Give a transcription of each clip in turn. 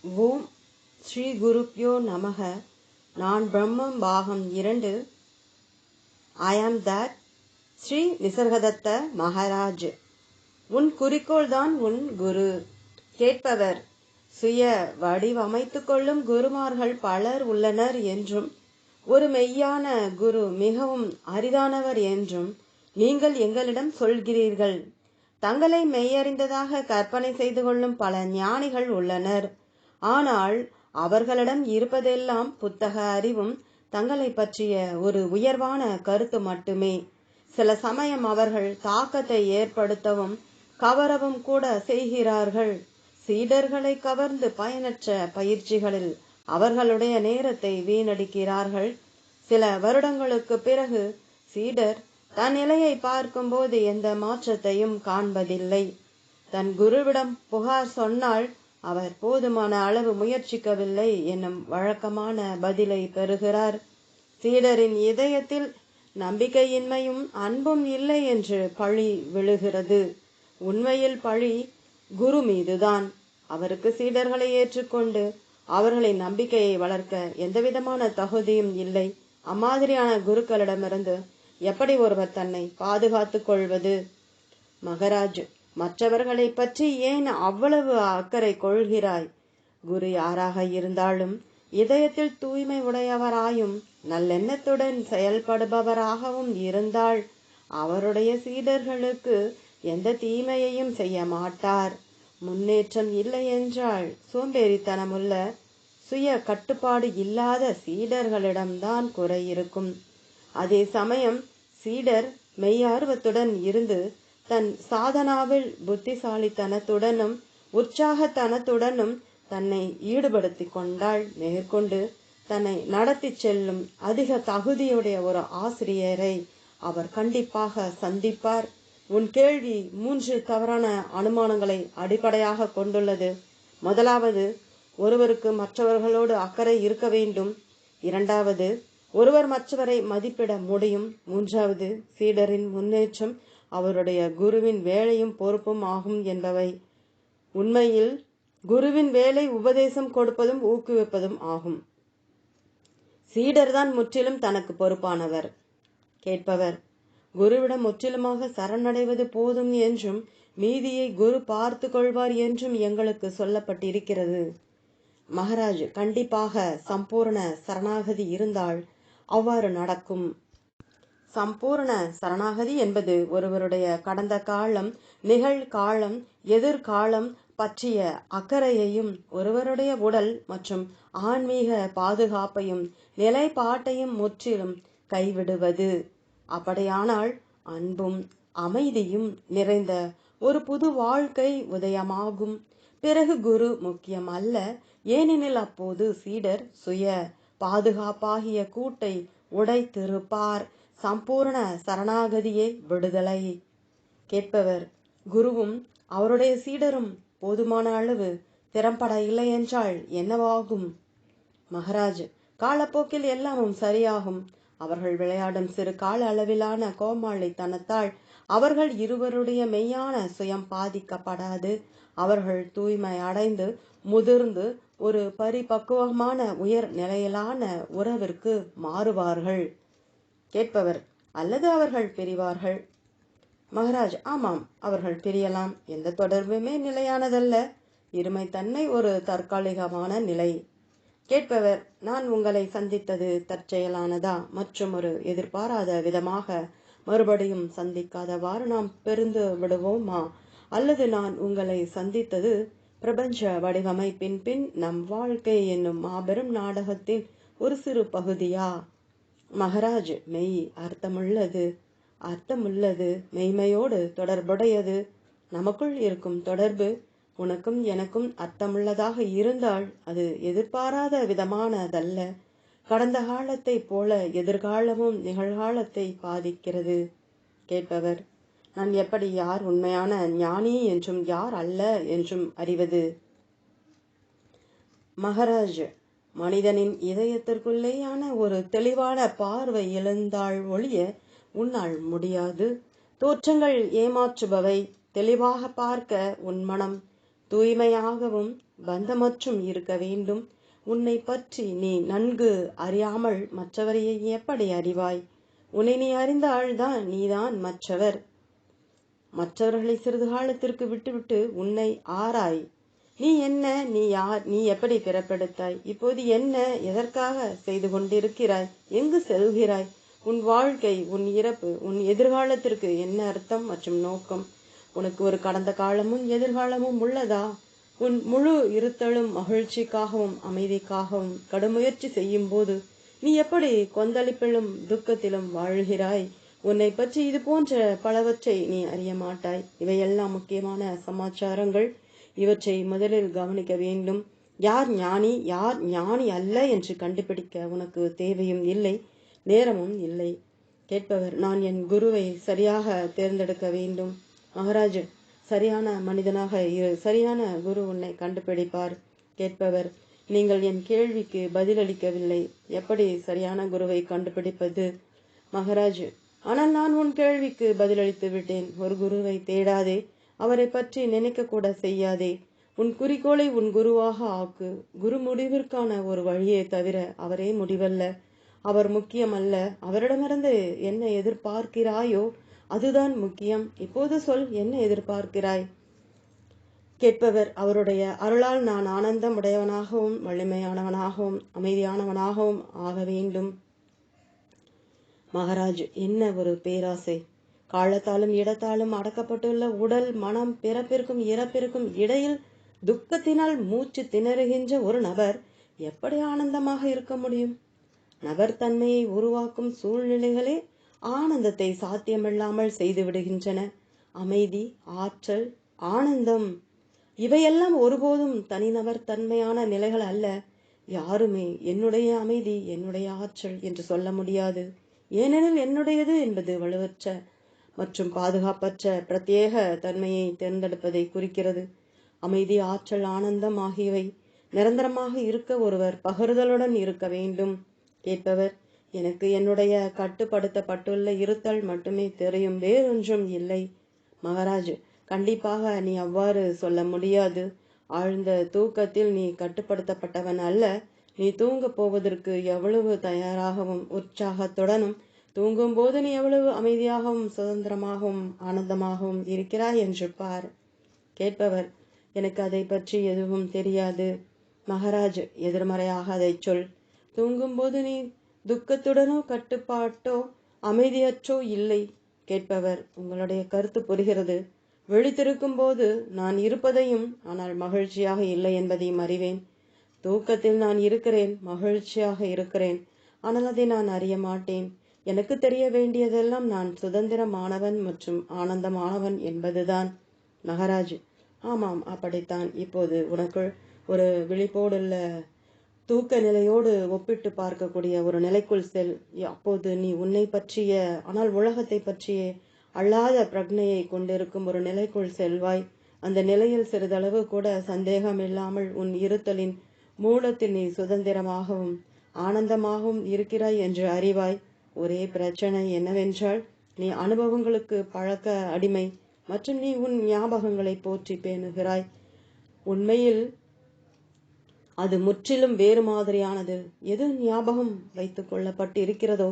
ஓம் ஸ்ரீ குருப்யோ நமக. நான் பிரம்மம் பாகம் 2. ஐ ஆம் தட். ஸ்ரீ நிசர்கதத்த மகாராஜ். உன் குறிக்கோள் தான் உன் குரு. கேட்பவர்: சுய வடிவமைத்து கொள்ளும் குருமார்கள் பலர் உள்ளனர் என்றும், ஒரு மெய்யான குரு மிகவும் அரிதானவர் என்றும் நீங்கள் எங்களிடம் சொல்கிறீர்கள். தங்களை மெய்யறிந்ததாக கற்பனை செய்து கொள்ளும் பல ஞானிகள் உள்ளனர். ஆனால் அவர்களிடம் இருப்பதெல்லாம் புத்தக அறிவும் தங்களை பற்றிய ஒரு உயர்வான கருத்து மட்டுமே. சில சமயம் அவர்கள் தாக்கத்தை ஏற்படுத்தவும் கவரவும் கூட செய்கிறார்கள். சீடர்களை கவர்ந்து பயனற்ற பயிற்சிகளில் அவர்களுடைய நேரத்தை வீணடிக்கிறார்கள். சில வருடங்களுக்கு பிறகு சீடர் தன் நிலையை பார்க்கும்போது எந்த மாற்றத்தையும் காண்பதில்லை. தன் குருவிடம் புகார் சொன்னால் அவர் போதுமான அளவு முயற்சிக்கவில்லை என்னும் வழக்கமான பதிலை பெறுகிறார். சீடரின் இதயத்தில் நம்பிக்கையின்மையும் அன்பும் இல்லை என்று பழி விழுகிறது. உண்மையில் பழி குரு மீதுதான். அவருக்கு சீடர்களை ஏற்றுக்கொண்டு அவர்களின் நம்பிக்கையை வளர்க்க எந்தவிதமான தகுதியும் இல்லை. அம்மாதிரியான குருக்களிடமிருந்து எப்படி ஒருவர் தன்னை பாதுகாத்துக் கொள்வது? மகாராஜ், மற்றவர்களை பற்றி ஏன் அவ்வளவு அக்கறை கொள்கிறாய்? குரு யாராக இருந்தாலும் இதயத்தில் தூய்மை உடையவராயும் நல்லெண்ணத்துடன் செயல்படுபவராகவும் இருந்தால் அவருடைய சீடர்களுக்கு எந்த தீமையையும் செய்ய மாட்டார். முன்னேற்றம் இல்லை என்றால் சோம்பேறித்தனமுள்ள, சுய கட்டுப்பாடு இல்லாத சீடர்களிடம்தான் குறை இருக்கும். அதே சமயம் சீடர் மெய்யார்வத்துடன் இருந்து தன் சாதனாவில் புத்திசாலித்தனத்துடனும் உற்சாகத்தனத்துடனும் தன்னை ஈடுபடுத்தி கொண்டால் மேற்கொண்டு தன்னை நடத்தி செல்லும் அதிக தகுதியுடைய ஒரு ஆசிரியரை அவர் கண்டிப்பாக சந்திப்பார். உன் கேள்வி 3 தவறான அனுமானங்களை அடிப்படையாக கொண்டுள்ளது. முதலாவது, ஒருவருக்கு மற்றவர்களோடு அக்கறை இருக்க வேண்டும். இரண்டாவது, ஒருவர் மற்றவரை மதிப்பிட முடியும். மூன்றாவது, சீடரின் முன்னேற்றம் அவருடைய குருவின் வேலையும் பொறுப்பும் ஆகும் என்பவை. உண்மையில் குருவின் வேலை உபதேசம் கொடுப்பதும் ஊக்குவிப்பதும் ஆகும். சீடர்தான் முற்றிலும் தனக்கு பொறுப்பானவர். கேட்பவர்: குருவிடம் முற்றிலுமாக சரணடைவது போதும் என்றும் மீதியை குரு பார்த்து கொள்வார் என்றும் எங்களுக்கு சொல்லப்பட்டிருக்கிறது. மகாராஜ், கண்டிப்பாக சம்பூர்ண சரணாகதி இருந்தால் அவ்வாறு நடக்கும். சம்பூர்ண சரணாகதி என்பது ஒருவருடைய கடந்த காலம், நிகழ்காலம், எதிர்காலம் பற்றிய அக்கறையையும் ஒருவருடைய உடல் மற்றும் ஆன்மீக பாதுகாப்பையும் நிலைப்பாட்டையும் முற்றிலும் கைவிடுவது. அப்படியானால் அன்பும் அமைதியும் நிறைந்த ஒரு புது வாழ்க்கை உதயமாகும். பிறகு குரு முக்கியம் அல்ல, ஏனெனில் அப்போது சீடர் சுய பாதுகாப்பாகிய கூட்டை உடைத்திருப்பார். சம்பூர்ண சரணாகதியே விடுதலை. கேட்பவர்: குருவும் அவருடைய சீடரும் போதுமான அளவு திறம்பட இல்லை என்றால் என்னவாகும்? மகாராஜ், காலப்போக்கில் எல்லாமும் சரியாகும். அவர்கள் விளையாடும் சிறு கால அளவிலான கோமாளித்தனத்தால் அவர்கள் இருவருடைய மெய்யான சுயம் பாதிக்கப்படாது. அவர்கள் தூய்மை அடைந்து முதிர்ந்து ஒரு பரிபக்குவமான உயர் நிலையிலான உறவிற்கு மாறுவார்கள். கேட்பவர்: அல்லது அவர்கள் பிரிவார்கள். மகாராஜ், ஆமாம், அவர்கள் பிரியலாம். எந்த தொடர்புமே நிலையானதல்ல. இருமைத்தன்மை ஒரு தற்காலிகமான நிலை. கேட்பவர்: நான் உங்களை சந்தித்தது தற்செயலானதா? மற்றும் ஒரு எதிர்பாராத விதமாக மறுபடியும் சந்திக்காதவாறு நாம் பிரிந்து விடுவோமா? அல்லது நான் உங்களை சந்தித்தது பிரபஞ்ச வடிவமைப்பின் பின் நம் வாழ்க்கை என்னும் மாபெரும் நாடகத்தின் ஒரு சிறு பகுதியா? மகாராஜ், மெய் அர்த்தமுள்ளது, மெய்மையோடு தொடர்புடையது. நமக்குள் இருக்கும் தொடர்பு உனக்கும் எனக்கும் அர்த்தமுள்ளதாக இருந்தால் அது எதிர்பாராத விதமானதல்ல. கடந்த காலத்தை போல எதிர்காலமும் நிகழ்காலத்தை பாதிக்கிறது. கேட்பவர்: நான் எப்படி யார் உண்மையான ஞானி என்றும் யார் அல்ல என்றும் அறிவது? மகாராஜ், மனிதனின் இதயத்திற்குள்ளேயான ஒரு தெளிவான பார்வை எழுந்தால் ஒழிய உன்னால் முடியாது. தோற்றங்கள் ஏமாற்றுபவை. தெளிவாக பார்க்க உன் மனம் தூய்மையாகவும் பந்தமற்றும் இருக்க வேண்டும். உன்னை பற்றி நீ நன்கு அறியாமல் மற்றவரை எப்படி அறிவாய்? உன்னை நீ அறிந்தால்தான் நீதான் மற்றவர். மற்றவர்களை சிறிது காலத்திற்கு விட்டுவிட்டு உன்னை ஆராய். நீ என்ன, நீ யார், நீ எப்படி பிறப்பெடுத்தாய், இப்போது என்ன, எதற்காக செய்து கொண்டிருக்கிறாய், எங்கு செல்கிறாய், உன் வாழ்க்கை, உன் இறப்பு, உன் எதிர்காலத்திற்கு என்ன அர்த்தம் மற்றும் நோக்கம்? உனக்கு ஒரு கடந்த காலமும் எதிர்காலமும் உள்ளதா? உன் முழு இருத்தலும் மகிழ்ச்சிக்காகவும் அமைதிக்காகவும் கடுமுயற்சி செய்யும் போது நீ எப்படி கொந்தளிப்பிலும் துக்கத்திலும் வாழ்கிறாய்? உன்னை பற்றி இது போன்ற பலவற்றை நீ அறிய மாட்டாய். இவையெல்லாம் முக்கியமான சமாச்சாரங்கள். இவற்றை முதலில் கவனிக்க வேண்டும். யார் ஞானி, யார் ஞானி அல்ல என்று கண்டுபிடிக்க உனக்கு தேவையும் இல்லை, நேரமும் இல்லை. கேட்பவர், நான் என் குருவை சரியாக தேர்ந்தெடுக்க வேண்டும். மகாராஜ், சரியான மனிதனாக இரு, சரியான குரு உன்னை கண்டுபிடிப்பார். கேட்பவர், நீங்கள் என் கேள்விக்கு பதிலளிக்கவில்லை. எப்படி சரியான குருவை கண்டுபிடிப்பது? மகாராஜ், ஆனால் நான் உன் கேள்விக்கு பதிலளித்து விட்டேன். ஒரு குருவை தேடாதே, அவரை பற்றி நினைக்க கூட செய்யாதே. உன் குறிக்கோளை உன் குருவாக ஆக்கு. குரு முடிவிற்கான ஒரு வழியே தவிர அவரே முடிவல்ல. அவர் முக்கியமல்ல. அவரிடமிருந்து என்ன எதிர்பார்க்கிறாயோ அதுதான் முக்கியம். இப்போது சொல், என்ன எதிர்பார்க்கிறாய்? கேட்பவர், அவருடைய அருளால் நான் ஆனந்தம் உடையவனாகவும் வலிமையானவனாகவும் அமைதியானவனாகவும் ஆக வேண்டும். மகாராஜ், என்ன ஒரு பேராசை! காலத்தாலும் இடத்தாலும் அடக்கப்பட்டுள்ள உடல், மனம், பிறப்பிற்கும் இறப்பிற்கும் இடையில் துக்கத்தினால் மூச்சு திணறுகின்ற ஒரு நபர் எப்படி ஆனந்தமாக இருக்க முடியும்? நபர் தன்மையை உருவாக்கும் சூழ்நிலைகளே ஆனந்தத்தை சாத்தியமில்லாமல் செய்து விடுகின்றன. அமைதி, ஆற்றல், ஆனந்தம் இவையெல்லாம் ஒருபோதும் தனிநபர் தன்மையான நிலைகள் அல்ல. யாருமே என்னுடைய அமைதி, என்னுடைய ஆற்றல் என்று சொல்ல முடியாது. ஏனெனில் என்னுடையது என்பது வலுவற்ற மற்றும் பாதுகாப்பற்ற பிரத்யேக தன்மையை தேர்ந்தெடுப்பதை குறிக்கிறது. அமைதி, ஆற்றல், ஆனந்தம் ஆகியவை நிரந்தரமாக இருக்க ஒருவர் பகிர்தலுடன் இருக்க வேண்டும். கேட்பவர், எனக்கு என்னுடைய கட்டுப்படுத்தப்பட்டுள்ள இருத்தல் மட்டுமே தெரியும், வேறொன்றும் இல்லை. மகாராஜ், கண்டிப்பாக நீ அவ்வாறு சொல்ல முடியாது. ஆழ்ந்த தூக்கத்தில் நீ கட்டுப்படுத்தப்பட்டவன் அல்ல. நீ தூங்க போவதற்கு எவ்வளவு தயாராகவும் உற்சாகத்துடனும், தூங்கும் போது நீ எவ்வளவு அமைதியாகவும் சுதந்திரமாகவும் ஆனந்தமாகவும் இருக்கிறாய் என்று பார். கேட்பவர், எனக்கு அதை பற்றி எதுவும் தெரியாது. மகாராஜ், எதிர்மறையாக அதை சொல். தூங்கும்போது நீ துக்கத்துடனோ கட்டுப்பாட்டோ அமைதியற்றோ இல்லை. கேட்பவர், உங்களுடைய கருத்து புரிகிறது. விழித்திருக்கும் போது நான் இருப்பதையும் ஆனால் மகிழ்ச்சியாக இல்லை என்பதையும் அறிவேன். தூக்கத்தில் நான் இருக்கிறேன், மகிழ்ச்சியாக இருக்கிறேன், ஆனால் அதை நான் அறிய மாட்டேன். எனக்கு தெரிய வேண்டியதெல்லாம் நான் சுதந்திரமானவன் மற்றும் ஆனந்தமானவன் என்பதுதான். மகாராஜ், ஆமாம், அப்படித்தான். இப்போது உனக்குள் ஒரு விழிப்போடுள்ள தூக்க நிலையோடு ஒப்பிட்டு பார்க்கக்கூடிய ஒரு நிலைக்குள் செல். அப்போது நீ உன்னை பற்றிய ஆனால் உலகத்தை பற்றிய அல்லாத பிரக்னையை கொண்டிருக்கும் ஒரு நிலைக்குள் செல்வாய். அந்த நிலையில் சிறிதளவு கூட சந்தேகம் இல்லாமல் உன் இருத்தலின் மூலத்தில் நீ சுதந்திரமாகவும் ஆனந்தமாகவும் இருக்கிறாய் என்று அறிவாய். ஒரே பிரச்சனை என்னவென்றால், நீ அனுபவங்களுக்கு பழக்க அடிமை மற்றும் நீ உன் ஞாபகங்களை போற்றி பேணுகிறாய். உண்மையில் அது முற்றிலும் வேறு மாதிரியானது. எது ஞாபகம் வைத்துக் கொள்ளப்பட்டு இருக்கிறதோ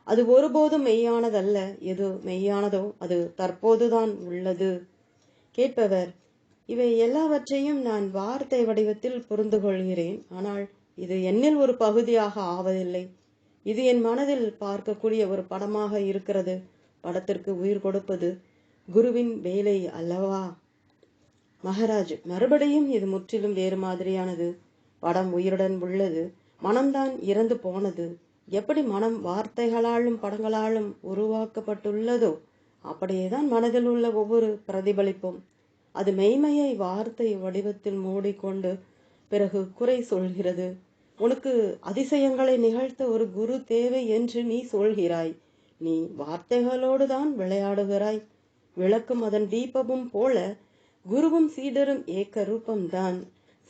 அது ஒருபோதும் மெய்யானதல்ல. எது மெய்யானதோ அது தற்போதுதான் உள்ளது. கேட்பவர், இவை எல்லாவற்றையும் நான் வார்த்தை வடிவத்தில் புரிந்து கொள்கிறேன், ஆனால் இது என்னில் ஒரு பகுதியாக ஆவதில்லை. இது என் மனதில் பார்க்கக்கூடிய ஒரு படமாக இருக்கிறது. படத்திற்கு உயிர் கொடுப்பது குருவின் வேலை அல்லவா? மகாராஜ், மறுபடியும் இது முற்றிலும் வேறு மாதிரியானது. படம் உயிருடன் உள்ளது, மனம்தான் இறந்து போனது. எப்படி மனம் வார்த்தைகளாலும் படங்களாலும் உருவாக்கப்பட்டுள்ளதோ அப்படியேதான் மனதில் உள்ள ஒவ்வொரு பிரதிபலிப்பும். அது மெய்மையை வார்த்தை வடிவத்தில் மூடிக்கொண்டு பிறகு குறை சொல்கிறது. உனக்கு அதிசயங்களை நிகழ்த்த ஒரு குரு தேவை என்று நீ சொல்கிறாய். நீ வார்த்தைகளோடு தான் விளையாடுகிறாய். விளக்கும் அதன் தீபமும் போல குருவும் சீடரும் ஏக்க ரூபம்தான்.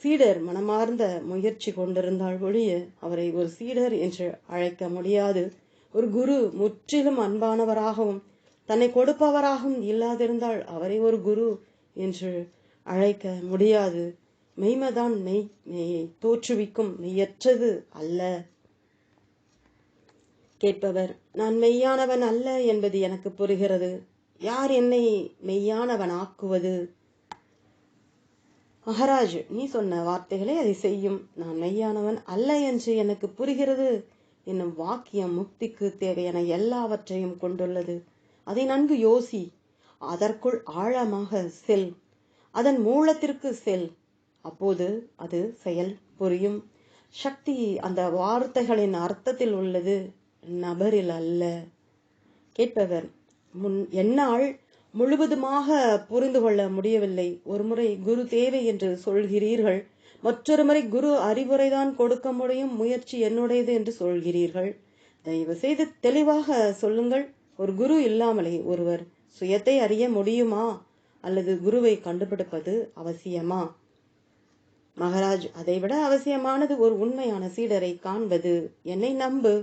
சீடர் மனமார்ந்த முயற்சி கொண்டிருந்தால் ஒழிய அவரை ஒரு சீடர் என்று அழைக்க முடியாது. ஒரு குரு முற்றிலும் அன்பானவராகவும் தன்னை கொடுப்பவராகவும் இல்லாதிருந்தால் அவரை ஒரு குரு என்று அழைக்க முடியாது. மெய்மைதான் மெய்யை தோற்றுவிக்கும், மெய்யற்றது அல்ல. கேட்பவர், நான் மெய்யானவன் அல்ல என்பது எனக்கு புரிகிறது. யார் என்னை மெய்யானவன் ஆக்குவது? மகாராஜ், நீ சொன்ன வார்த்தைகளே அதை செய்யும். நான் மெய்யானவன் அல்ல என்று எனக்கு புரிகிறது என்னும் வாக்கியம் முக்திக்கு தேவையான எல்லாவற்றையும் கொண்டுள்ளது. அதை நன்கு யோசி. அதற்குள் ஆழமாக செல். அதன் மூலத்திற்கு செல். அப்போது அது செயல் புரியும். சக்தி அந்த வார்த்தைகளின் அர்த்தத்தில் உள்ளது, நபரில் அல்ல. கேட்பவர், என்னால் முழுவதுமாக புரிந்து கொள்ள முடியவில்லை. ஒருமுறை குரு தேவை என்று சொல்கிறீர்கள், மற்றொரு முறை குரு அறிவுரைதான் கொடுக்க முடியும், முயற்சி என்னுடையது என்று சொல்கிறீர்கள். தயவு செய்து தெளிவாக சொல்லுங்கள். ஒரு குரு இல்லாமலே ஒருவர் சுயத்தை அறிய முடியுமா, அல்லது குருவை கண்டுபிடிப்பது அவசியமா? மகாராஜ், அதைவிட அவசியமானது ஒரு உண்மையான சீடரை காண்பது. என்னை நம்பு,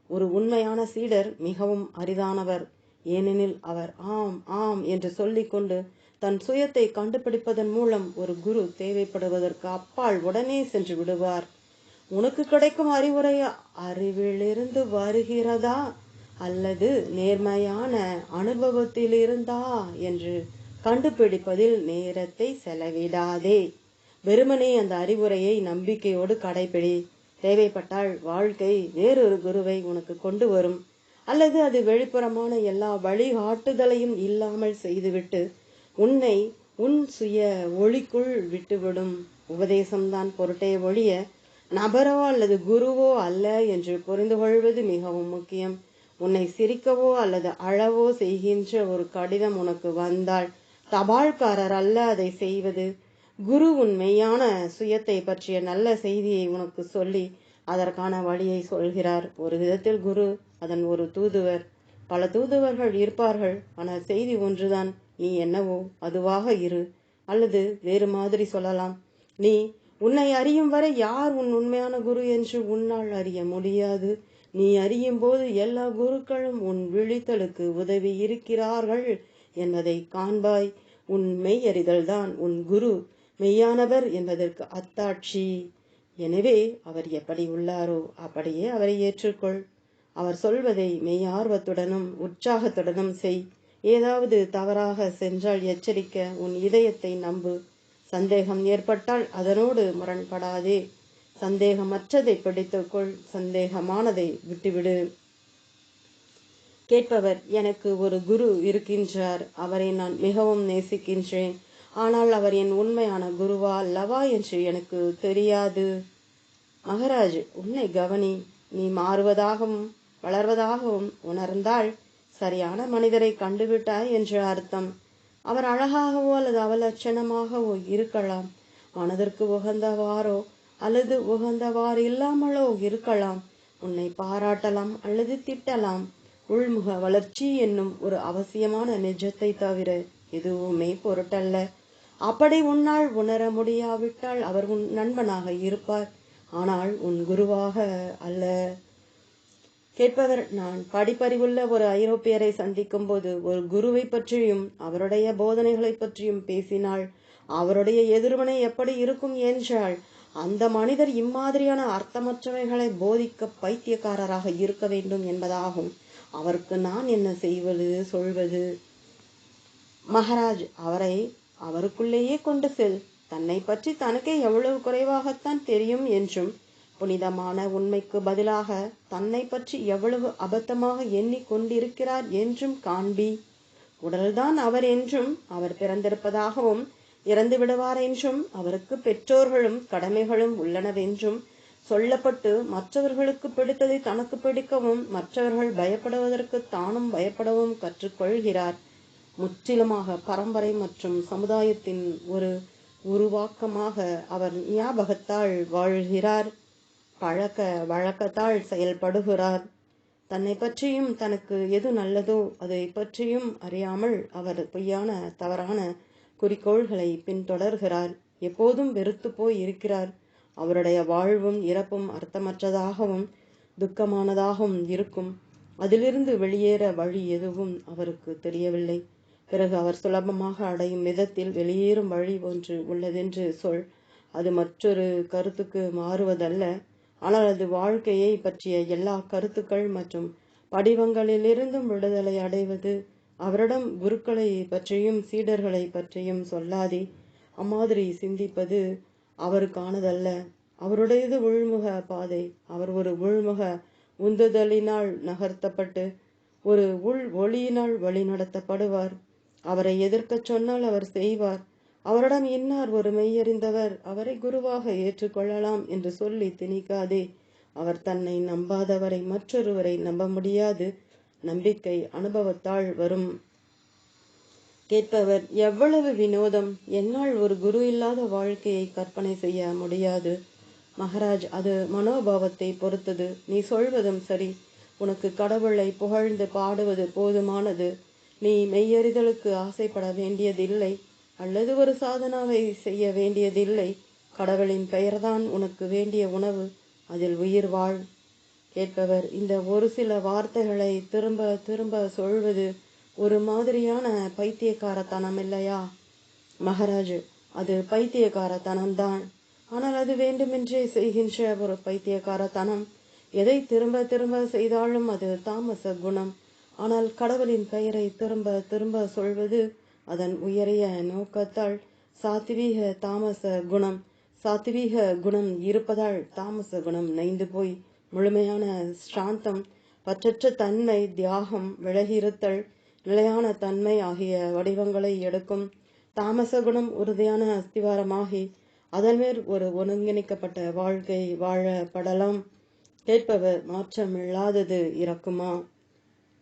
ஒரு உண்மையான சீடர் மிகவும் அரிதானவர். ஏனெனில் அவர் ஆம் ஆம் என்று சொல்லிக்கொண்டு தன் சுயத்தை கண்டுபிடிப்பதன் மூலம் ஒரு குரு தேவைப்படுவதற்கு அப்பால் உடனே சென்று விடுவார். உனக்கு கிடைக்கும் அறிவுரை அறிவிலிருந்து வருகிறதா அல்லது நேர்மையான அனுபவத்திலிருந்தா என்று கண்டுபிடிப்பதில் நேரத்தை செலவிடாதே. வெறுமனே அந்த அறிவுரையை நம்பிக்கையோடு கடைபிடி. தேவைப்பட்டால் வாழ்க்கை வேறொரு குருவை உனக்கு கொண்டு வரும், அல்லது அது வெளிப்புறமான எல்லா வழிகாட்டுதலையும் இல்லாமல் செய்துவிட்டு உன்னை உன் சுய ஒளிக்குள் விட்டுவிடும். உபதேசம்தான் பொருட்டே ஒழிய நபரோ அல்லது குருவோ அல்ல என்று புரிந்து கொள்வது மிகவும் முக்கியம். உன்னை சிரிக்கவோ அல்லது அழவோ செய்கின்ற ஒரு கடிதம் உனக்கு வந்தால் தபால்காரர் அல்ல அதை செய்வது. குரு உன் மெய்யான சுயத்தை பற்றிய நல்ல செய்தியை உனக்கு சொல்லி அதற்கான வழியை சொல்கிறார். ஒரு விதத்தில் குரு அதன் ஒரு தூதுவர். பல தூதுவர்கள் இருப்பார்கள், ஆனால் செய்தி ஒன்றுதான். நீ என்னவோ அதுவாக இரு. அல்லது வேறு மாதிரி சொல்லலாம், நீ உன்னை அறியும் வரை யார் உன் உண்மையான குரு என்று உன்னால் அறிய முடியாது. நீ அறியும் போது எல்லா குருக்களும் உன் விழித்தலுக்கு உதவி இருக்கிறார்கள் என்பதை காண்பாய். உன் மெய்யறிதல் தான் உன் குரு மெய்யானவர் என்பதற்கு அத்தாட்சி. எனவே அவர் எப்படி உள்ளாரோ அப்படியே அவரை ஏற்றுக்கொள். அவர் சொல்வதை மெய்யார்வத்துடனும் உற்சாகத்துடனும் செய். ஏதாவது தவறாக சென்றால் எச்சரிக்க உன் இதயத்தை நம்பு. சந்தேகம் ஏற்பட்டால் அதனோடு முரண்படாதே. சந்தேகமற்றதை பிடித்துக்கொள், சந்தேகமானதை விட்டுவிடு. கேட்பவர், எனக்கு ஒரு குரு இருக்கின்றார். அவரை நான் மிகவும் நேசிக்கின்றேன். ஆனால் அவர் என் உண்மையான குருவா அல்லவா என்று எனக்கு தெரியாது. மகாராஜ், உன்னை கவனி. நீ மாறுவதாகவும் வளர்வதாகவும் உணர்ந்தால் சரியான மனிதரை கண்டுவிட்டாய் என்று அர்த்தம். அவர் அழகாகவோ அல்லது அவலட்சணமாகவோ இருக்கலாம், மனதிற்கு உகந்தவாரோ அல்லது உகந்தவாறு இல்லாமலோ இருக்கலாம். உன்னை பாராட்டலாம் அல்லது திட்டலாம். உள்முக வளர்ச்சி என்னும் ஒரு அவசியமான நிஜத்தை தவிர எதுவுமே பொருட்டல்ல. அப்படி உன்னால் உணர முடியாவிட்டால் அவர் உன் நண்பனாக இருப்பார், ஆனால் உன் குருவாக அல்ல. கேட்பவர், நான் படிப்பறிவுள்ள ஒரு ஐரோப்பியரை சந்திக்கும் போது ஒரு குருவை பற்றியும் அவருடைய போதனைகளை பற்றியும் பேசினால் அவருடைய எதிர்வினை எப்படி இருக்கும் என்றால், அந்த மனிதர் இம்மாதிரியான அர்த்தமற்றவைகளை போதிக்க பைத்தியக்காரராக இருக்க வேண்டும் என்பதாகும். அவருக்கு நான் என்ன செய்வது சொல்வது? மகாராஜ், அவரை அவருக்குள்ளேயே கொண்டு செல். தன்னை பற்றி தனக்கே எவ்வளவு குறைவாகத்தான் தெரியும் என்றும், புனிதமான உண்மைக்கு பதிலாக தன்னை பற்றி எவ்வளவு அபத்தமாக எண்ணிக்கொண்டிருக்கிறார் என்றும் காண்பி. உடல்தான் அவர் என்றும், அவர் பிறந்திருப்பதாகவும் இறந்து விடுவார் என்றும், அவருக்கு பெற்றோர்களும் கடமைகளும் உள்ளனவென்றும் சொல்லப்பட்டு மற்றவர்களுக்கு பிடித்ததை தனக்கு பிடிக்கவும் மற்றவர்கள் பயப்படுவதற்கு தானும் பயப்படவும் கற்றுக்கொள்கிறார். முற்றிலுமாக பரம்பரை மற்றும் சமுதாயத்தின் ஒரு உருவாக்கமாக அவர் ஞாபகத்தால் வாழ்கிறார், பழக்க வழக்கத்தால் செயல்படுகிறார். தன்னை பற்றியும் தனக்கு எது நல்லதோ அதை பற்றியும் அறியாமல் அவர் பொய்யான தவறான குறிக்கோள்களை பின்தொடர்கிறார். எப்போதும் வெறுத்து போய் இருக்கிறார். அவருடைய வாழ்வும் இறப்பும் அர்த்தமற்றதாகவும் துக்கமானதாகவும் இருக்கும். அதிலிருந்து வெளியேற வழி எதுவும் அவருக்கு தெரியவில்லை. பிறகு அவர் சுலபமாக அடையும் விதத்தில் வெளியேறும் வழி ஒன்று உள்ளதென்று சொல். அது மற்றொரு கருத்துக்கு மாறுவதல்ல, ஆனால் அது வாழ்க்கையை பற்றிய எல்லா கருத்துக்கள் மற்றும் படிவங்களிலிருந்தும் விடுதலை அடைவது. அவரிடம் குருக்களை பற்றியும் சீடர்களை பற்றியும் சொல்லாதே. அம்மாதிரி சிந்திப்பது அவருக்கானதல்ல. அவருடையது உள்முக பாதை. அவர் ஒரு உள்முக உந்துதலினால் நகர்த்தப்பட்டு ஒரு உள் ஒளியினால் வழிநடத்தப்படுவார். அவரை எதிர்க்கச் சொன்னால் அவர் செய்வார். அவரிடம் இன்னார் ஒரு மெய்யறிந்தவர், அவரை குருவாக ஏற்றுக்கொள்ளலாம் என்று சொல்லி திணிக்காதே. அவர் தன்னை நம்பாதவரை மற்றொருவரை நம்ப முடியாது. நம்பிக்கை அனுபவத்தால் வரும். கேட்பவர், எவ்வளவு வினோதம்! என்னால் ஒரு குரு இல்லாத வாழ்க்கையை கற்பனை செய்ய முடியாது. மகாராஜ், அது மனோபாவத்தை பொறுத்தது. நீ சொல்வதும் சரி. உனக்கு கடவுளை புகழ்ந்து பாடுவது போதுமானது. நீ மெய்யறிதலுக்கு ஆசைப்பட வேண்டியதில்லை, அல்லது ஒரு சாதனாவை செய்ய வேண்டியதில்லை. கடவுளின் பெயர்தான் உனக்கு வேண்டிய உணவு. அதில் உயிர் வாழ். கேட்பவர், இந்த ஒரு சில வார்த்தைகளை திரும்ப திரும்ப சொல்வது ஒரு மாதிரியான பைத்தியக்காரத்தனம் இல்லையா? மகாராஜ், அது பைத்தியக்காரத்தனம்தான். ஆனால் அது வேண்டுமென்றே செய்கின்ற ஒரு பைத்தியக்காரத்தனம். எதை திரும்ப திரும்ப செய்தாலும் அது தாமச குணம். ஆனால் கடவுளின் பெயரை திரும்ப திரும்ப சொல்வது அதன் உயரிய நோக்கத்தால் சாத்வீக தாமச குணம். சாத்வீக குணம் இருப்பதால் தாமச குணம் நைந்து போய் முழுமையான சாந்தம், பற்றற்ற தன்மை, தியாகம், விலகியிருத்தல், நிலையான தன்மை ஆகிய வடிவங்களை எடுக்கும். தாமச குணம் உறுதியான அஸ்திவாரமாகி அதன் மேல் ஒரு ஒருங்கிணைக்கப்பட்ட வாழ்க்கை வாழப்படலாம். கேட்பவர், மாற்றமில்லாதது இறக்குமா?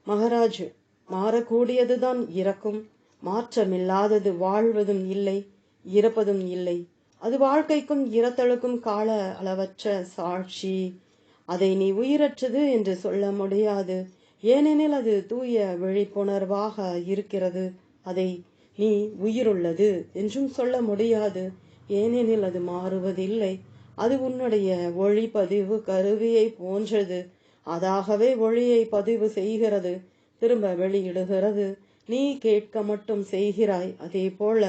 மகாராஜ், மாறக்கூடியதுதான் இறக்கும். மாற்றமில்லாதது வாழ்வதும் இல்லை, இறப்பதும் இல்லை. அது வாழ்க்கைக்கும் இறத்தலுக்கும் கால அளவற்ற சாட்சி. அதை நீ உயிரற்றது என்று சொல்ல முடியாது. ஏனெனில் அது தூய விழிப்புணர்வாக இருக்கிறது. அதை நீ உயிருள்ளது என்றும் சொல்ல முடியாது. ஏனெனில் அது மாறுவதில்லை. அது உன்னுடைய ஒளிப்பதிவு கருவியை போன்றது. அதாகவே ஒளியை பதிவு செய்கிறது, திரும்ப வெளியிடுகிறது. நீ கேட்க மட்டும் செய்கிறாய். அதே போல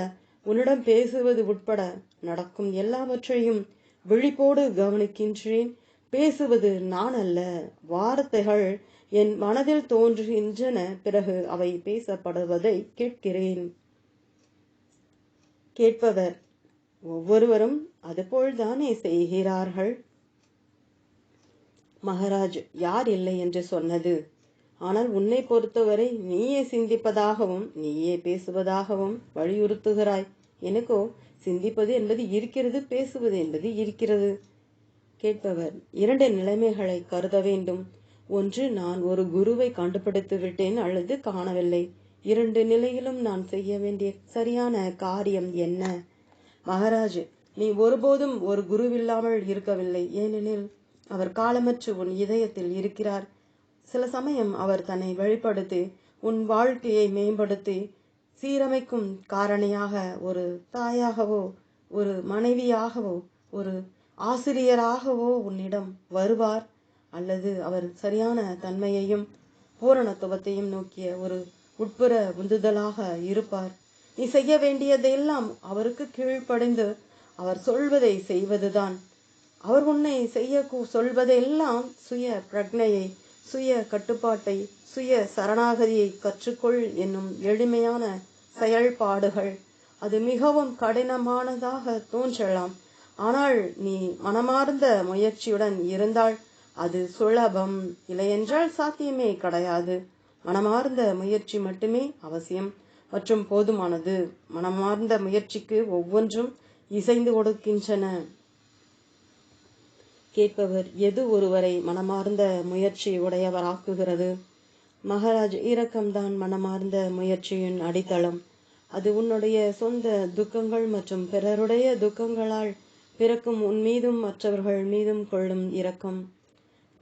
உன்னிடம் பேசுவது உட்பட நடக்கும் எல்லாவற்றையும் விழிப்போடு கவனிக்கின்றேன். பேசுவது நான் அல்ல. வார்த்தைகள் என் மனதில் தோன்றுகின்றன, பிறகு அவை பேசப்படுவதை கேட்கிறேன். கேட்பவர், ஒவ்வொருவரும் அதுபோல்தானே செய்கிறார்கள்? மகாராஜ், யார் இல்லை என்று சொன்னது? ஆனால் உன்னை பொறுத்தவரை நீயே சிந்திப்பதாகவும் நீயே பேசுவதாகவும் வலியுறுத்துகிறாய். எனக்கோ சிந்திப்பது என்பது இருக்கிறது, பேசுவது என்பது இருக்கிறது. கேட்பவர், இரண்டு நிலைமைகளை கருத வேண்டும். ஒன்று, நான் ஒரு குருவை கண்டுபிடித்து விட்டேன் அல்லது காணவில்லை. இரண்டு நிலையிலும் நான் செய்ய வேண்டிய சரியான காரியம் என்ன? மகாராஜ், நீ ஒருபோதும் ஒரு குருவில்லாமல் இருக்கவில்லை. ஏனெனில் அவர் காலமற்று உன் இதயத்தில் இருக்கிறார். சில சமயம் அவர் தன்னை வெளிப்படுத்தி உன் வாழ்க்கையை மேம்படுத்தி சீரமைக்கும் காரணியாக ஒரு தாயாகவோ ஒரு மனைவியாகவோ ஒரு ஆசிரியராகவோ உன்னிடம் வருவார். அல்லது அவர் சரியான தன்மையையும் பூரணத்துவத்தையும் நோக்கிய ஒரு உட்புற உந்துதலாக இருப்பார். நீ செய்ய வேண்டியதெல்லாம் அவருக்கு கீழ்ப்படைந்து அவர் சொல்வதை செய்வதுதான். அவர் உன்னை செய்ய சொல்வதெல்லாம் சுய பிரக்ஞையை, சுய கட்டுப்பாட்டை, சுய சரணாகதியை கற்றுக்கொள் என்னும் எளிமையான செயல்பாடுகள். அது மிகவும் கடினமானதாக தோன்றலாம். ஆனால் நீ மனமார்ந்த முயற்சியுடன் இருந்தால் அது சுலபம். இல்லையென்றால் சாத்தியமே கிடையாது. மனமார்ந்த முயற்சி மட்டுமே அவசியம் மற்றும் போதுமானது. மனமார்ந்த முயற்சிக்கு ஒவ்வொன்றும் இசைந்து கொடுக்கின்றன. கேட்பவர், எது ஒருவரை மனமார்ந்த முயற்சி உடையவராக்குகிறது? மகாராஜ், இரக்கம்தான் மனமார்ந்த முயற்சியின் அடித்தளம். அது உன்னுடைய சொந்த துக்கங்கள் மற்றும் பிறருடைய துக்கங்களால் பிறக்கும் உன் மீதும் மற்றவர்கள் மீதும் கொள்ளும் இரக்கம்.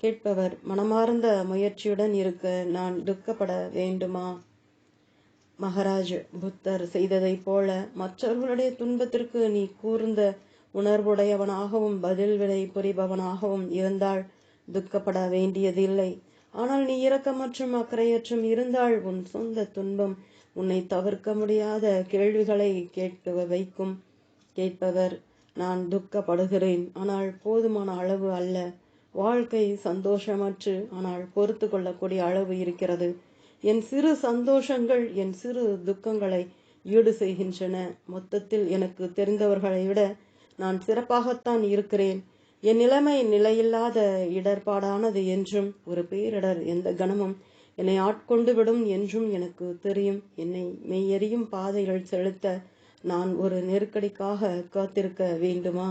கேட்பவர், மனமார்ந்த முயற்சியுடன் இருக்க நான் துக்கப்பட வேண்டுமா? மகாராஜ், புத்தர் செய்ததைப் போல மற்றவர்களுடைய துன்பத்திற்கு நீ கூர்ந்த உணர்வுடையவனாகவும் பதில் விடை புரிபவனாகவும் இருந்தால் துக்கப்பட வேண்டியதில்லை. ஆனால் நீ இரக்கம் மற்றும் அக்கறையற்றும் இருந்தால் உன் சொந்த துன்பம் உன்னை தவிர்க்க முடியாத கேள்விகளை கேட்க வைக்கும். கேட்பவர், நான் துக்கப்படுகிறேன், ஆனால் போதுமான அளவு அல்ல. வாழ்க்கை சந்தோஷமற்று ஆனால் பொறுத்து கொள்ளக்கூடிய அளவு இருக்கிறது. என் சிறு சந்தோஷங்கள் என் சிறு துக்கங்களை ஈடு செய்கின்றன. மொத்தத்தில் எனக்கு தெரிந்தவர்களை விட நான் சிறப்பாகத்தான் இருக்கிறேன். என் நிலைமை நிலையில்லாத இடர்பாடானது என்றும், ஒரு பேரிடர் எந்த கணமும் என்னை ஆட்கொண்டு விடும் என்றும் எனக்கு தெரியும். என்னை மெய்யெறியும் பாதைகள் செலுத்த நான் ஒரு நெருக்கடிக்காக காத்திருக்க வேண்டுமா?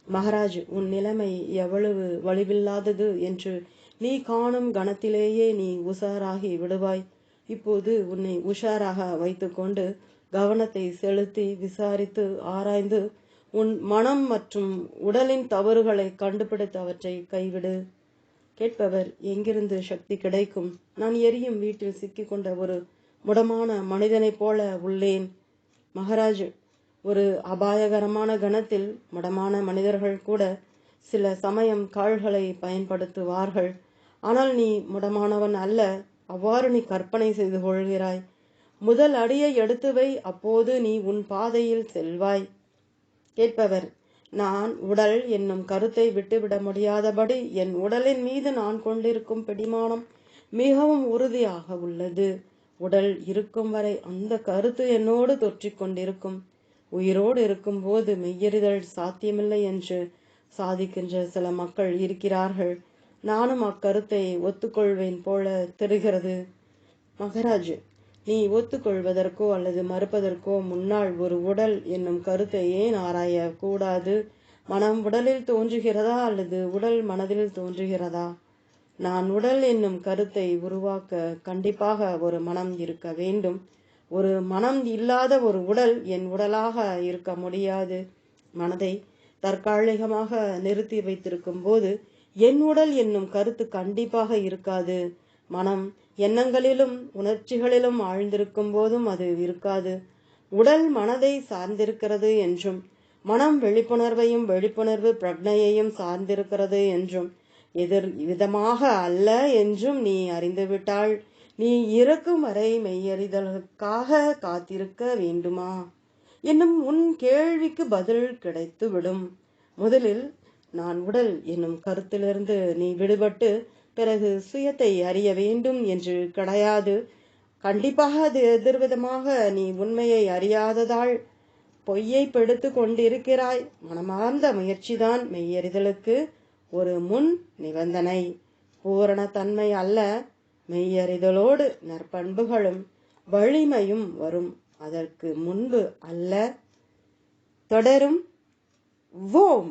மகாராஜ், உன் நிலைமை எவ்வளவு வலிவில்லாதது என்று நீ காணும் கணத்திலேயே நீ உஷாராகி விடுவாய். இப்போது உன்னை உஷாராக வைத்துக்கொண்டு கவனத்தை செலுத்தி விசாரித்து ஆராய்ந்து உன் மனம் மற்றும் உடலின் தவறுகளை கண்டுபிடித்து அவற்றை கைவிடு. கேட்பவர், எங்கிருந்து சக்தி கிடைக்கும்? நான் எரியும் வீட்டில் சிக்கிக்கொண்ட ஒரு முடமான மனிதனைப் போல உள்ளேன். மகாராஜ், ஒரு அபாயகரமான கணத்தில் முடமான மனிதர்கள் கூட சில சமயம் கால்களை பயன்படுத்துவார்கள். ஆனால் நீ முடமானவன் அல்ல. அவ்வாறு நீ கற்பனை செய்து கொள்கிறாய். முதல் அடியை எடுத்து வை, அப்போது நீ உன் பாதையில் செல்வாய். கேட்பவர், நான் உடல் என்னும் கருத்தை விட்டுவிட முடியாதபடி என் உடலின் மீது நான் கொண்டிருக்கும் பிடிமானம் மிகவும் உறுதியாக உள்ளது. உடல் இருக்கும் வரை அந்த கருத்து என்னோடு தொற்றிக் கொண்டிருக்கும். உயிரோடு இருக்கும்போது மெய்யறிதல் சாத்தியமில்லை என்று சாதிக்கின்ற சில மக்கள் இருக்கிறார்கள். நானும் அக்கருத்தை ஒத்துக்கொள்வேன் போல தெரிகிறது. மகாராஜ், நீ ஒத்துக்கொள்வதற்கோ அல்லது மறுப்பதற்கோ முன்னால் ஒரு உடல் என்னும் கருத்தை ஏன் ஆராய கூடாது? மனம் உடலில் தோன்றுகிறதா அல்லது உடல் மனதில் தோன்றுகிறதா? நான் உடல் என்னும் கருத்தை உருவாக்க கண்டிப்பாக ஒரு மனம் இருக்க வேண்டும். ஒரு மனம் இல்லாத ஒரு உடல் என் உடலாக இருக்க முடியாது. மனதை தற்காலிகமாக நிறுத்தி வைத்திருக்கும் போது என் உடல் என்னும் கருத்து கண்டிப்பாக இருக்காது. மனம் எண்ணங்களிலும் உணர்ச்சிகளிலும் ஆழ்ந்திருக்கும் போதும் அது இருக்காது. உடல் மனதை சார்ந்திருக்கிறது என்றும், மனம் விழிப்புணர்வையும் விழிப்புணர்வு பிரக்ஞையையும் சார்ந்திருக்கிறது என்றும் எதிர் விதமாக அல்ல என்றும் நீ அறிந்துவிட்டால் நீ இறக்கும் வரை மெய்யறிதலுக்காக காத்திருக்க வேண்டுமா என்னும் உன் கேள்விக்கு பதில் கிடைத்துவிடும். முதலில் நான் உடல் என்னும் கருத்திலிருந்து நீ விடுபட்டு பிறகு சுயத்தை அறிய வேண்டும் என்று கிடையாது. கண்டிப்பாக அது எதிர்விதமாக நீ உண்மையை அறியாததால் பொய்யை பெடுத்து கொண்டிருக்கிறாய். மனமார்ந்த முயற்சிதான் மெய்யறிதலுக்கு ஒரு முன் நிபந்தனை. பூரண தன்மை அல்ல, மெய்யறிதலோடு நற்பண்புகளும் வலிமையும் வரும். அதற்கு முன்பு அல்ல. தொடரும். ஓம்.